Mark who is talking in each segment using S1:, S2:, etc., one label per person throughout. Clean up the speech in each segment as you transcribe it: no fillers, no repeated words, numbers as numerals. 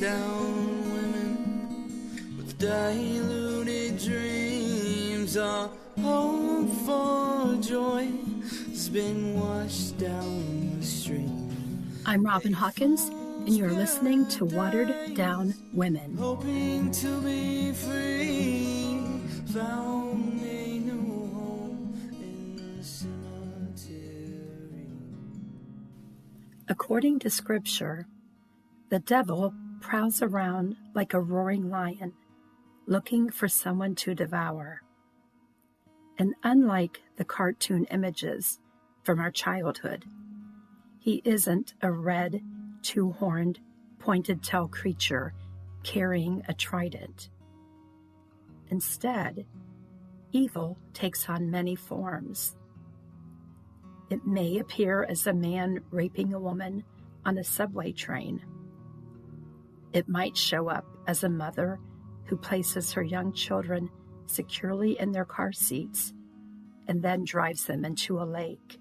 S1: down women with diluted dreams. Our hope for joy has been washed down the stream.
S2: I'm Robin Hawkins, and you're listening to Watered Down Women.
S1: Hoping to be free, found a new home in the cemetery.
S2: According to Scripture, the devil prowls around like a roaring lion, looking for someone to devour. And unlike the cartoon images from our childhood, he isn't a red, two-horned, pointed-tail creature carrying a trident. Instead, evil takes on many forms. It may appear as a man raping a woman on a subway train. It might show up as a mother who places her young children securely in their car seats and then drives them into a lake.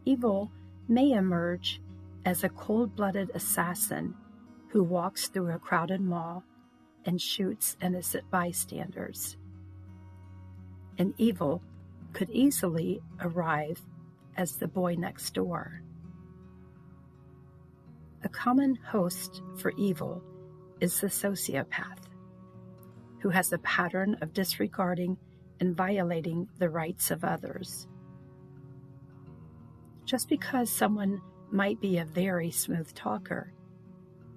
S2: Evil may emerge as a cold-blooded assassin who walks through a crowded mall and shoots innocent bystanders. And evil could easily arrive as the boy next door. A common host for evil is the sociopath, who has a pattern of disregarding and violating the rights of others. Just because someone might be a very smooth talker,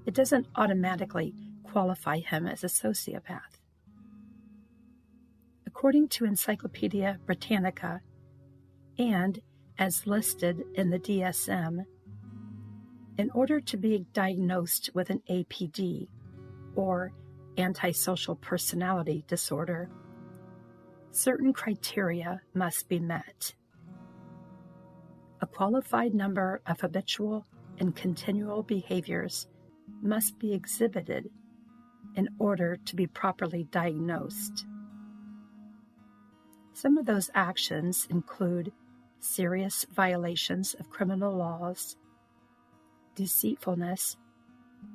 S2: it doesn't automatically qualify him as a sociopath. According to Encyclopedia Britannica, and as listed in the DSM, in order to be diagnosed with an APD, or antisocial personality disorder, certain criteria must be met. A qualified number of habitual and continual behaviors must be exhibited in order to be properly diagnosed. Some of those actions include serious violations of criminal laws, deceitfulness,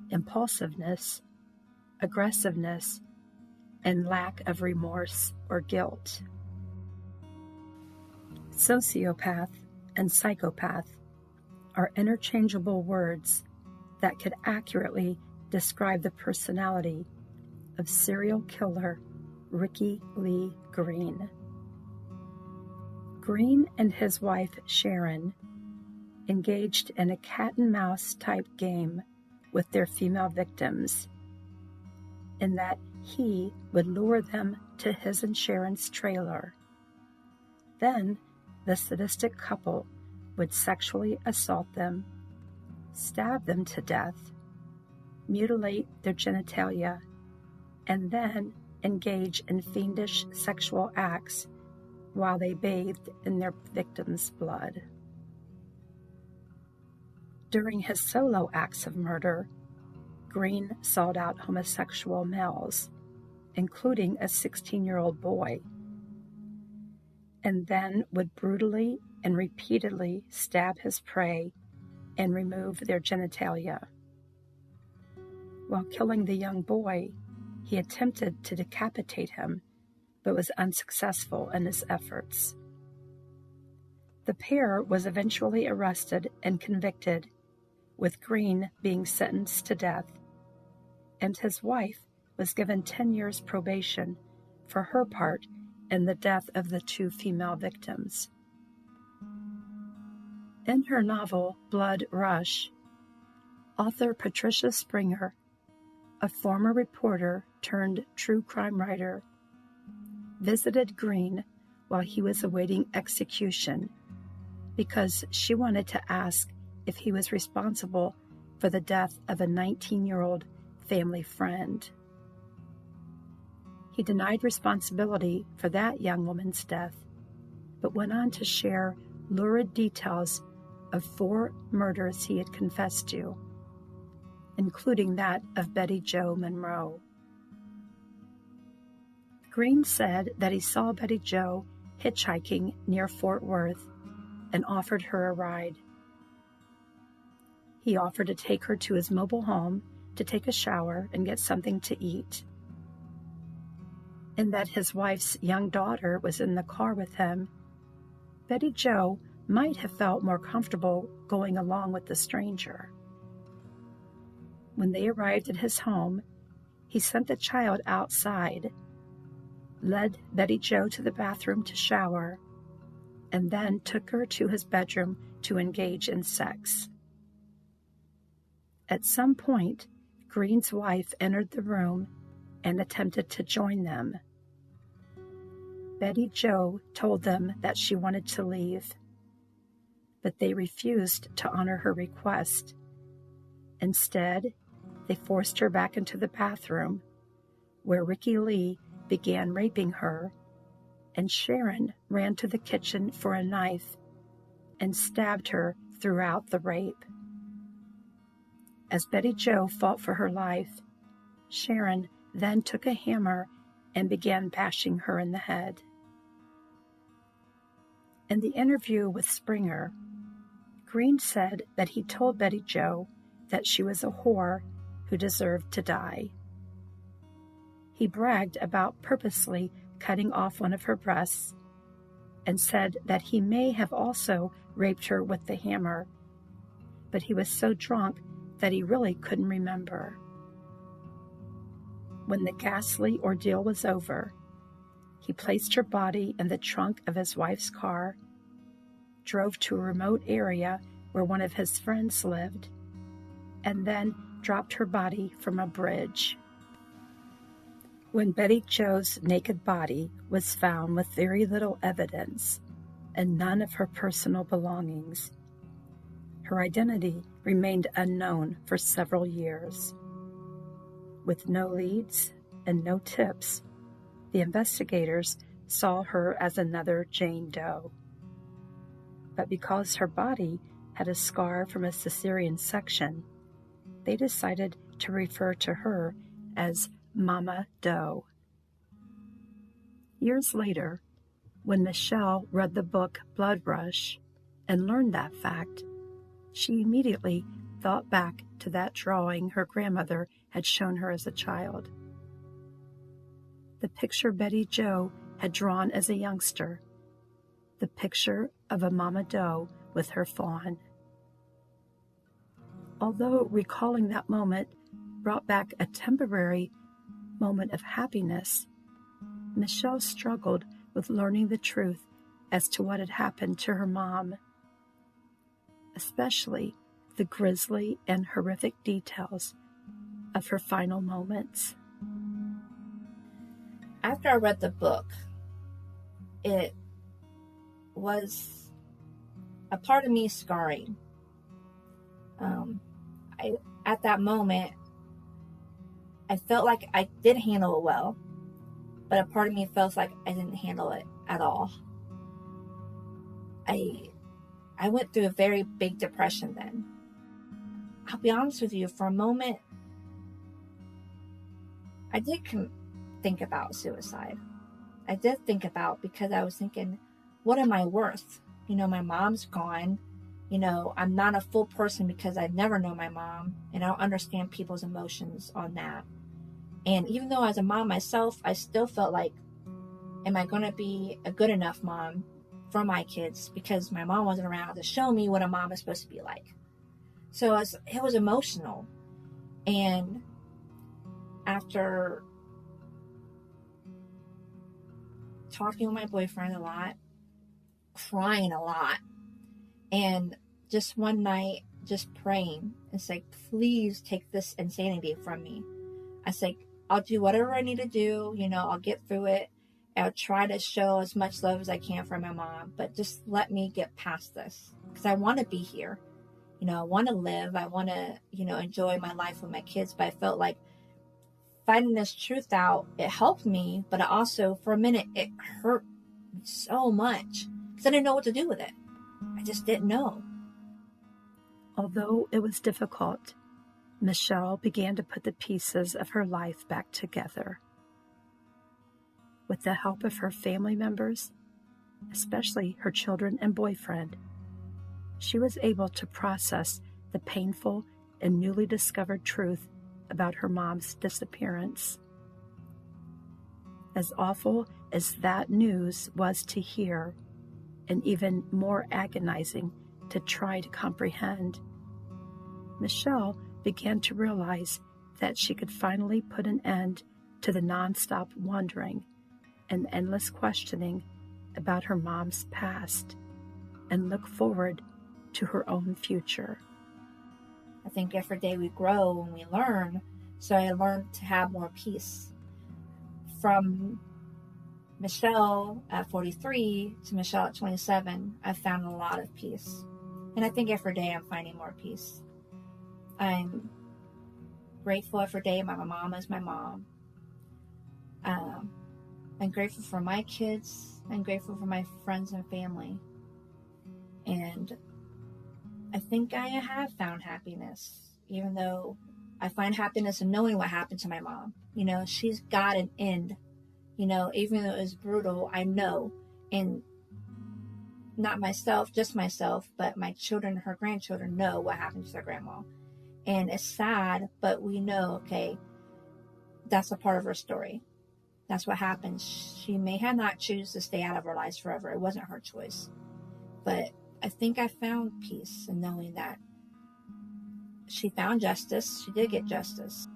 S2: impulsiveness, aggressiveness, and lack of remorse or guilt. Sociopath and psychopath are interchangeable words that could accurately describe the personality of serial killer Ricky Lee Green. Green and his wife Sharon engaged in a cat-and-mouse type game with their female victims, in that he would lure them to his and Sharon's trailer. Then the sadistic couple would sexually assault them, stab them to death, mutilate their genitalia, and then engage in fiendish sexual acts while they bathed in their victims' blood. During his solo acts of murder, Green sought out homosexual males, including a 16-year-old boy, and then would brutally and repeatedly stab his prey and remove their genitalia. While killing the young boy, he attempted to decapitate him, but was unsuccessful in his efforts. The pair was eventually arrested and convicted, with Green being sentenced to death, and his wife was given 10 years probation for her part in the death of the two female victims. In her novel Blood Rush, author Patricia Springer, a former reporter turned true crime writer, visited Green while he was awaiting execution because she wanted to ask if he was responsible for the death of a 19-year-old family friend. He denied responsibility for that young woman's death, but went on to share lurid details of 4 murders he had confessed to, including that of Betty Jo Monroe. Green said that he saw Betty Jo hitchhiking near Fort Worth and offered her a ride. He offered to take her to his mobile home to take a shower and get something to eat. And that his wife's young daughter was in the car with him, Betty Jo might have felt more comfortable going along with the stranger. When they arrived at his home, he sent the child outside, led Betty Jo to the bathroom to shower, and then took her to his bedroom to engage in sex. At some point, Green's wife entered the room and attempted to join them. Betty Jo told them that she wanted to leave, but they refused to honor her request. Instead, they forced her back into the bathroom, where Ricky Lee began raping her, and Sharon ran to the kitchen for a knife and stabbed her throughout the rape. As Betty Jo fought for her life, Sharon then took a hammer and began bashing her in the head. In the interview with Springer, Green said that he told Betty Jo that she was a whore who deserved to die. He bragged about purposely cutting off one of her breasts and said that he may have also raped her with the hammer, but he was so drunk that he really couldn't remember. When the ghastly ordeal was over, he placed her body in the trunk of his wife's car, drove to a remote area where one of his friends lived, and then dropped her body from a bridge. When Betty Jo's naked body was found with very little evidence and none of her personal belongings, her identity remained unknown for several years. With no leads and no tips, the investigators saw her as another Jane Doe. But because her body had a scar from a cesarean section, they decided to refer to her as Mama Doe. Years later, when Michelle read the book Blood Rush and learned that fact, she immediately thought back to that drawing her grandmother had shown her as a child. The picture Betty Jo had drawn as a youngster, the picture of a Mama Doe with her fawn. Although recalling that moment brought back a temporary moment of happiness, Michelle struggled with learning the truth as to what had happened to her mom, especially the grisly and horrific details of her final moments.
S3: After I read the book, it was a part of me scarring. At that moment, I felt like I did handle it well, but a part of me felt like I didn't handle it at all. I went through a very big depression then. I'll be honest with you, for a moment, I did think about suicide. I did think about, because I was thinking, what am I worth? My mom's gone. I'm not a full person because I never know my mom, and I don't understand people's emotions on that. And even though as a mom myself, I still felt like, am I going to be a good enough mom for my kids? Because my mom wasn't around to show me what a mom is supposed to be like. So it was emotional. And after talking with my boyfriend a lot, crying a lot, and just one night just praying and say, please take this insanity from me. I say, I'll do whatever I need to do, I'll get through it. I'll try to show as much love as I can for my mom, but just let me get past this, because I want to be here. I want to live. I want to, enjoy my life with my kids. But I felt like finding this truth out, it helped me, but also for a minute, it hurt me so much because I didn't know what to do with it. I just didn't know.
S2: Although it was difficult, Michelle began to put the pieces of her life back together. With the help of her family members, especially her children and boyfriend, she was able to process the painful and newly discovered truth about her mom's disappearance. As awful as that news was to hear, and even more agonizing to try to comprehend, Michelle began to realize that she could finally put an end to the nonstop wondering and endless questioning about her mom's past and look forward to her own future.
S3: I think every day we grow and we learn, so I learned to have more peace. From Michelle at 43 to Michelle at 27, I found a lot of peace. And I think every day I'm finding more peace. I'm grateful every day my mom is my mom. I'm grateful for my kids. I'm grateful for my friends and family. And I think I have found happiness, even though I find happiness in knowing what happened to my mom. You know, she's got an end. You know, even though it was brutal, I know. And not myself, just myself, but my children, her grandchildren know what happened to their grandma. And it's sad, but we know, okay, that's a part of her story. That's what happened. She may have not choose to stay out of our lives forever. It wasn't her choice. But I think I found peace in knowing that she found justice. She did get justice.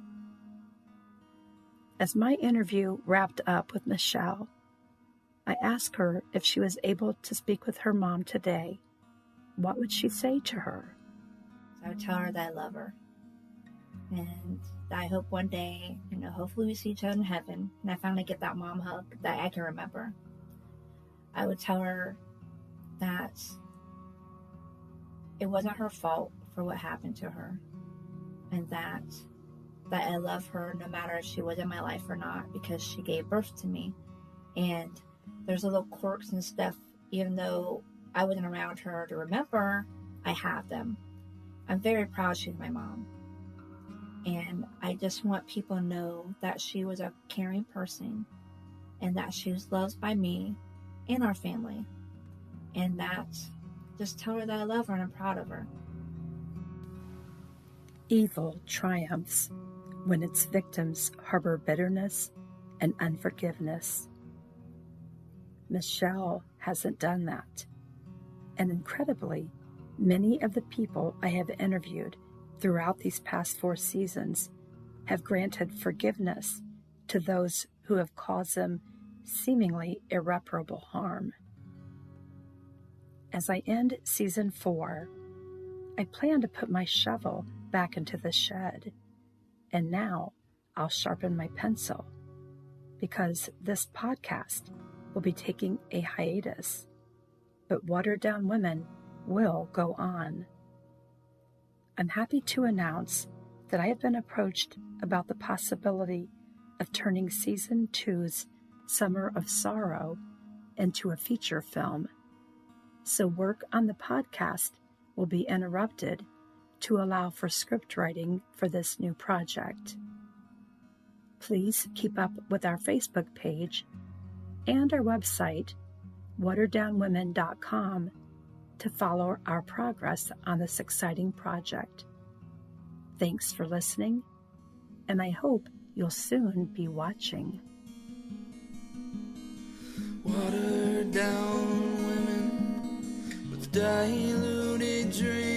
S2: As my interview wrapped up with Michelle, I asked her if she was able to speak with her mom today. What would she say to her?
S3: I would tell her that I love her. And that I hope one day, you know, hopefully we see each other in heaven and I finally get that mom hug that I can remember. I would tell her that it wasn't her fault for what happened to her. And that I love her no matter if she was in my life or not, because she gave birth to me. And there's little quirks and stuff, even though I wasn't around her to remember, I have them. I'm very proud she's my mom. And I just want people to know that she was a caring person and that she was loved by me and our family. And that just tell her that I love her and I'm proud of her.
S2: Evil triumphs when its victims harbor bitterness and unforgiveness. Michelle hasn't done that. And incredibly, many of the people I have interviewed throughout these past 4 seasons have granted forgiveness to those who have caused them seemingly irreparable harm. As I end season 4, I plan to put my shovel back into the shed, and now I'll sharpen my pencil because this podcast will be taking a hiatus, but Watered Down Women will go on. I'm happy to announce that I have been approached about the possibility of turning Season 2's Summer of Sorrow into a feature film, so work on the podcast will be interrupted to allow for script writing for this new project. Please keep up with our Facebook page and our website, watereddownwomen.com, to follow our progress on this exciting project. Thanks for listening, and I hope you'll soon be watching.
S1: Watered down women with diluted dreams.